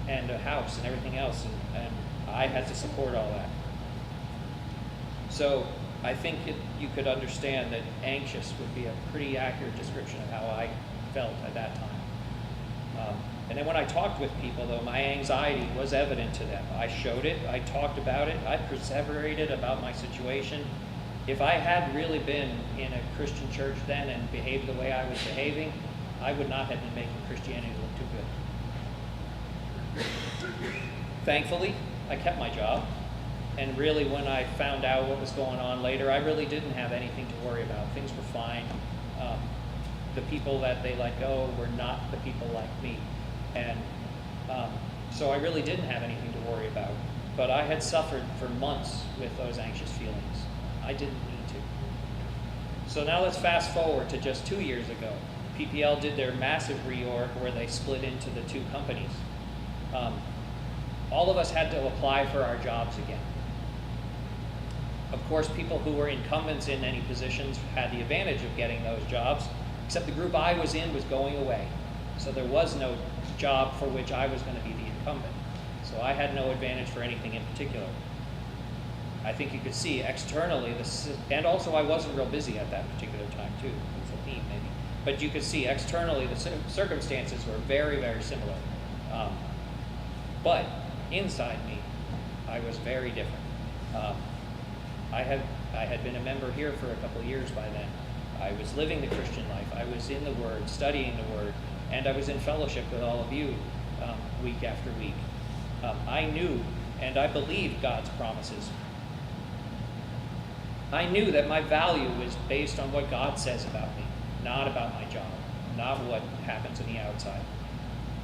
and a house and everything else, and I had to support all that. So I think you could understand that anxious would be a pretty accurate description of how I felt at that time. And then when I talked with people, though, my anxiety was evident to them. I showed it, I talked about it, I perseverated about my situation. If I had really been in a Christian church then and behaved the way I was behaving, I would not have been making Christianity look too good. Thankfully, I kept my job. And really, when I found out what was going on later, I really didn't have anything to worry about. Things were fine. The people that they let go were not the people like me. And so I really didn't have anything to worry about. But I had suffered for months with those anxious feelings. I didn't need to. So now let's fast forward to just 2 years ago. PPL did their massive reorg where they split into the two companies. All of us had to apply for our jobs again. Of course, people who were incumbents in any positions had the advantage of getting those jobs, except the group I was in was going away. So there was no job for which I was going to be the incumbent. So I had no advantage for anything in particular. I think you could see externally, and also I wasn't real busy at that particular time too. It was a theme maybe. But you could see externally the circumstances were very, very similar. But inside me, I was very different. I had been a member here for a couple of years by then. I was living the Christian life. I was in the Word, studying the Word, and I was in fellowship with all of you week after week. I knew and I believed God's promises. I knew that my value was based on what God says about me, not about my job, not what happens on the outside.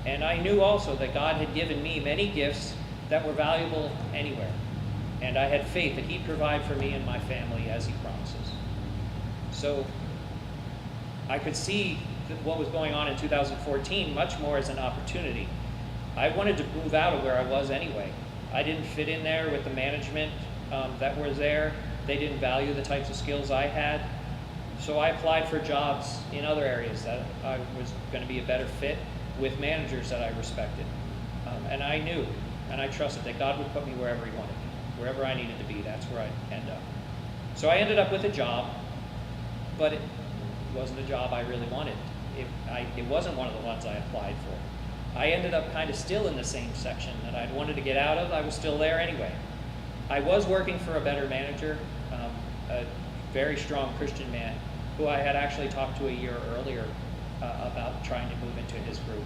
And I knew also that God had given me many gifts that were valuable anywhere. And I had faith that He'd provide for me and my family as He promises. So I could see what was going on in 2014 much more as an opportunity. I wanted to move out of where I was anyway. I didn't fit in there with the management that was there. They didn't value the types of skills I had. So I applied for jobs in other areas that I was going to be a better fit with managers that I respected. And I knew and I trusted that God would put me wherever He wanted me. Wherever I needed to be, that's where I'd end up. So I ended up with a job, but it wasn't a job I really wanted. It wasn't one of the ones I applied for. I ended up kind of still in the same section that I'd wanted to get out of. I was still there anyway. I was working for a better manager, a very strong Christian man, who I had actually talked to a year earlier about trying to move into his group.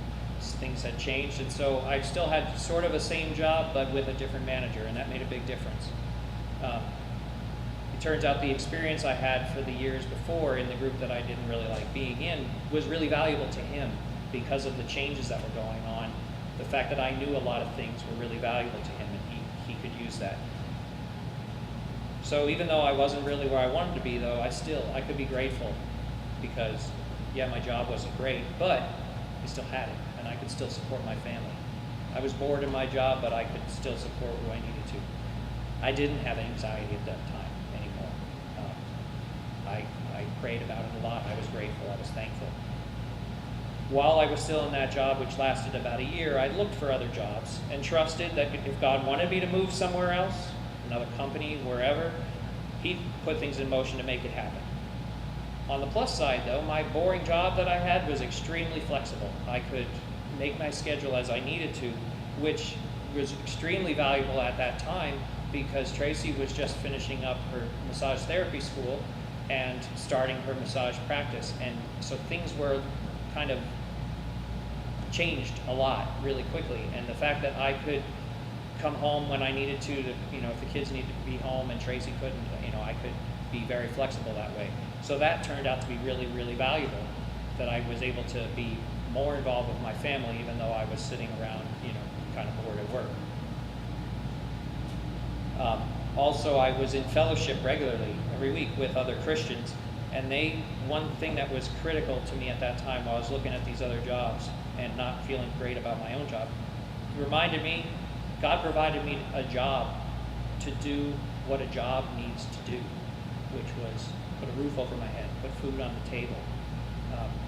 Things had changed, and so I still had sort of a same job, but with a different manager, and that made a big difference. It turns out the experience I had for the years before in the group that I didn't really like being in was really valuable to him because of the changes that were going on. The fact that I knew a lot of things were really valuable to him, and he could use that. So even though I wasn't really where I wanted to be, though, I could be grateful because, yeah, my job wasn't great, but I still had it, and I could still support my family. I was bored in my job, but I could still support who I needed to. I didn't have anxiety at that time anymore. I prayed about it a lot. I was grateful. I was thankful. While I was still in that job, which lasted about a year, I looked for other jobs and trusted that if God wanted me to move somewhere else, another company, wherever, He'd put things in motion to make it happen. On the plus side, though, my boring job that I had was extremely flexible. I could make my schedule as I needed to, which was extremely valuable at that time because Tracy was just finishing up her massage therapy school and starting her massage practice. And so things were kind of changed a lot really quickly. And the fact that I could come home when I needed to, if the kids needed to be home and Tracy couldn't, I could be very flexible that way. So that turned out to be really, really valuable, that I was able to be more involved with my family even though I was sitting around, kind of bored at work. Also, I was in fellowship regularly every week with other Christians, and one thing that was critical to me at that time while I was looking at these other jobs and not feeling great about my own job, reminded me, God provided me a job to do what a job needs to do, which was put a roof over my head, put food on the table.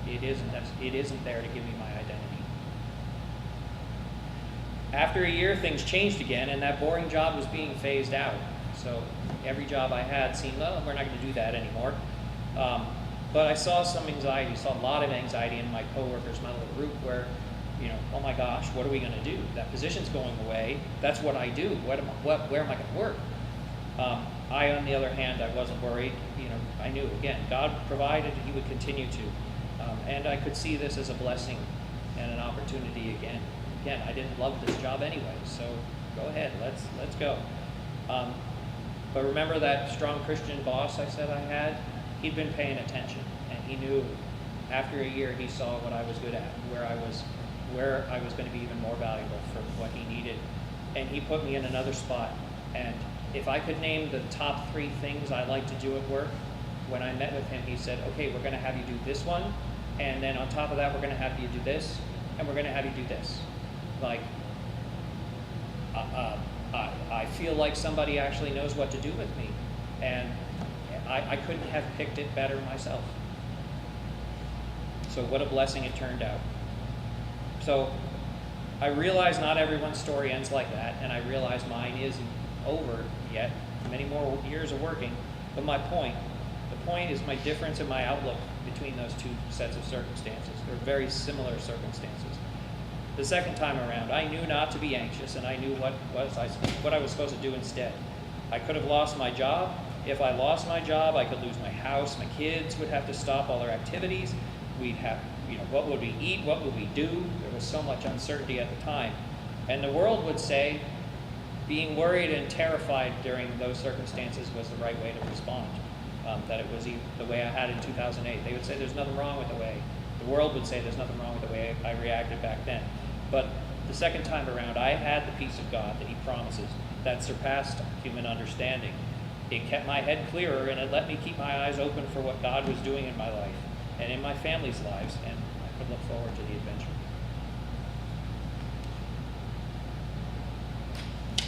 It isn't there to give me my identity. After a year, things changed again, and that boring job was being phased out. So every job I had seemed, oh, we're not going to do that anymore. But I saw some anxiety, saw a lot of anxiety in my coworkers, my little group, where, oh my gosh, what are we going to do? That position's going away. That's what I do. Where am I going to work? I, on the other hand, I wasn't worried. I knew, again, God provided, He would continue to. And I could see this as a blessing and an opportunity again. Again, I didn't love this job anyway, so go ahead, let's go. But remember that strong Christian boss I said I had? He'd been paying attention, and he knew after a year he saw what I was good at, where I was going to be even more valuable for what he needed. And he put me in another spot. And if I could name the top 3 things I like to do at work, when I met with him, he said, okay, we're going to have you do this one, and then on top of that, we're going to have you do this, and we're going to have you do this. Like, I feel like somebody actually knows what to do with me, and I couldn't have picked it better myself. So what a blessing it turned out. So I realize not everyone's story ends like that, and I realize mine isn't over yet, many more years of working. But the point is my difference in my outlook between those 2 sets of circumstances. They're very similar circumstances. The second time around, I knew not to be anxious, and I knew what I was supposed to do instead. I could have lost my job. If I lost my job, I could lose my house. My kids would have to stop all their activities. We'd have, what would we eat? What would we do? There was so much uncertainty at the time. And the world would say being worried and terrified during those circumstances was the right way to respond. That it was the way I had in 2008. They would say there's nothing wrong with the way. The world would say there's nothing wrong with the way I reacted back then. But the second time around, I had the peace of God that He promises that surpassed human understanding. It kept my head clearer, and it let me keep my eyes open for what God was doing in my life and in my family's lives, and I could look forward to the adventure.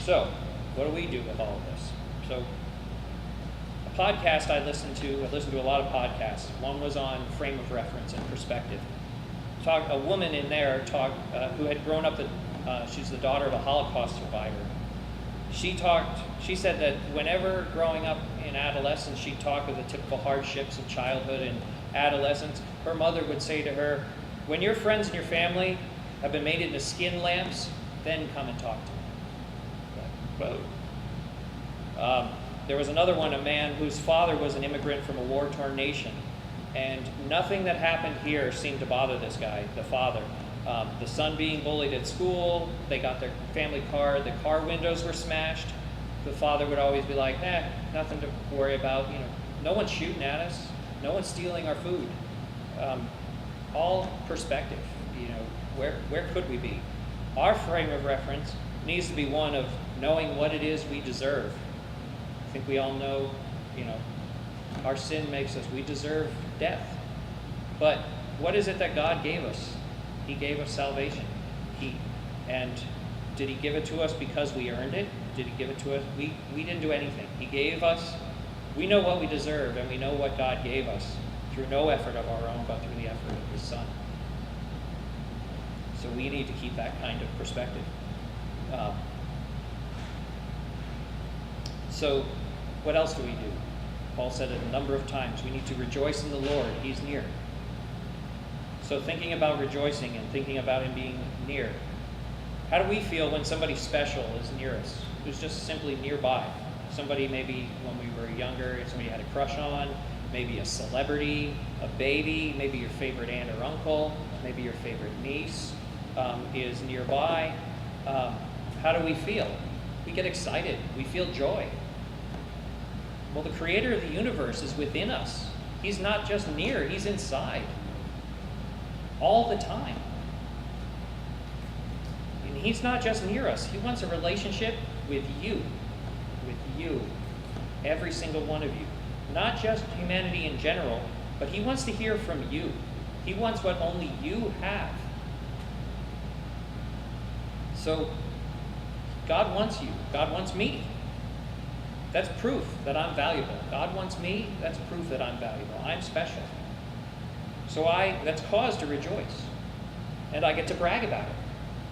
So, what do we do with all of this? So, a podcast I listened to a lot of podcasts. One was on frame of reference and perspective. A woman in there who had grown up, she's the daughter of a Holocaust survivor. She said that whenever growing up in adolescence, she'd talk of the typical hardships of childhood and adolescence. Her mother would say to her, when your friends and your family have been made into skin lamps, then come and talk to me. There was another one, a man whose father was an immigrant from a war-torn nation, and nothing that happened here seemed to bother this guy, the father. The son being bullied at school, they got their family car, the car windows were smashed. The father would always be like, nothing to worry about, no one's shooting at us, no one's stealing our food. All perspective, where could we be? Our frame of reference needs to be one of knowing what it is we deserve. I think we all know, our sin makes us, we deserve death. But what is it that God gave us? He gave us salvation. And did He give it to us because we earned it? Did He give it to us? We didn't do anything. He gave us, we know what we deserve, and we know what God gave us through no effort of our own, but through the effort of His Son. So we need to keep that kind of perspective. So what else do we do? Paul said it a number of times. We need to rejoice in the Lord. He's near. So thinking about rejoicing and thinking about Him being near, how do we feel when somebody special is near us, who's just simply nearby? Somebody maybe when we were younger, somebody you had a crush on, maybe a celebrity, a baby, maybe your favorite aunt or uncle, maybe your favorite niece is nearby. How do we feel? We get excited. We feel joy. Well, the Creator of the universe is within us. He's not just near, He's inside. All the time. And He's not just near us. He wants a relationship with you. With you. Every single one of you. Not just humanity in general, but He wants to hear from you. He wants what only you have. So, God wants you. God wants me. That's proof that I'm valuable. God wants me. That's proof that I'm valuable. I'm special. So that's cause to rejoice. And I get to brag about it.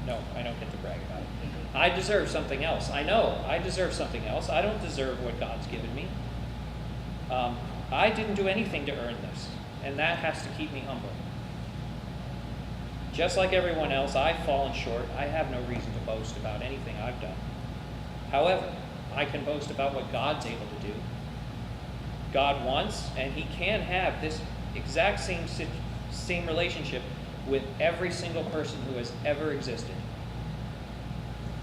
No, I don't get to brag about it. I deserve something else. I know I deserve something else. I don't deserve what God's given me. I didn't do anything to earn this, and that has to keep me humble. Just like everyone else, I've fallen short. I have no reason to boast about anything I've done. However, I can boast about what God's able to do. God wants, and He can have this exact same relationship with every single person who has ever existed.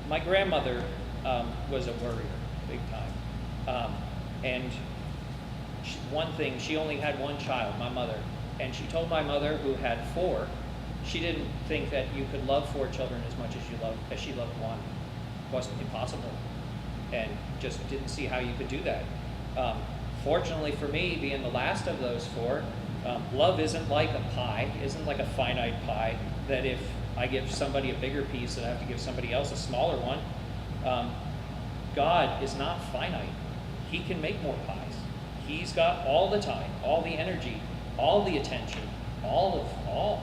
My grandmother was a worrier, big time. And one thing, she only had one child, my mother. And she told my mother, who had 4, she didn't think that you could love 4 children as much as she loved one. It wasn't impossible. And just didn't see how you could do that. Fortunately for me, being the last of those 4, love isn't like a pie, isn't like a finite pie, that if I give somebody a bigger piece, that I have to give somebody else a smaller one. God is not finite. He can make more pies. He's got all the time, all the energy, all the attention, all.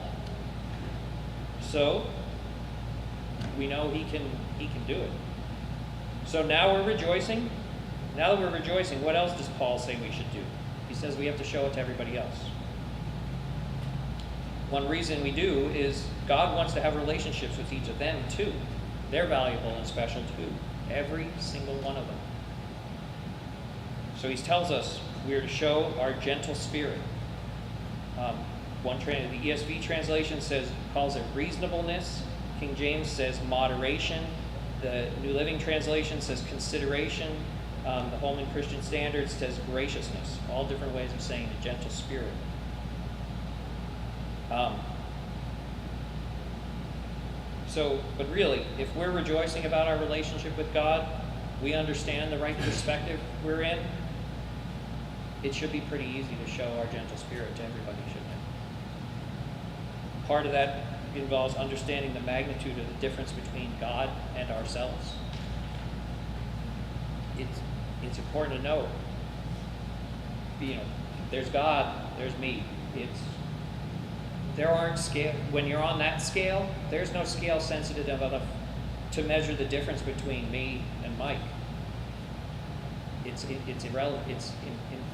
So we know he can do it. So now we're rejoicing. Now that we're rejoicing, what else does Paul say we should do? He says we have to show it to everybody else. One reason we do is God wants to have relationships with each of them too. They're valuable and special too. Every single one of them. So he tells us we are to show our gentle spirit. The ESV translation calls it reasonableness. King James says moderation. The New Living Translation says consideration. The Holman Christian Standard says graciousness. All different ways of saying a gentle spirit. But really, if we're rejoicing about our relationship with God, we understand the right perspective we're in, it should be pretty easy to show our gentle spirit to everybody, shouldn't it? Part of that involves understanding the magnitude of the difference between God and ourselves. It's important to know, there's God, there's me. There aren't scale. When you're on that scale, there's no scale sensitive enough to measure the difference between me and Mike. It's irrelevant. It's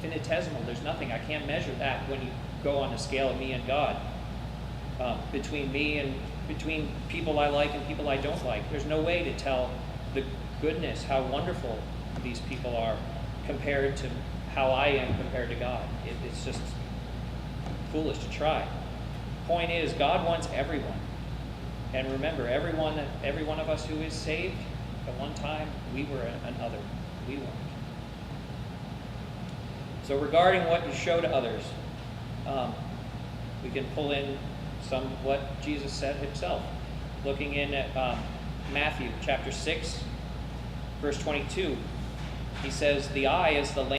infinitesimal. There's nothing. I can't measure that when you go on the scale of me and God. Between people I like and people I don't like, there's no way to tell the goodness, how wonderful these people are compared to how I am compared to God. It's just foolish to try. Point is, God wants everyone. And remember, every one of us who is saved, at one time, we were another. We weren't. So regarding what you show to others, we can pull in some what Jesus said himself. Looking in at Matthew chapter 6, verse 22, he says, "The eye is the lamp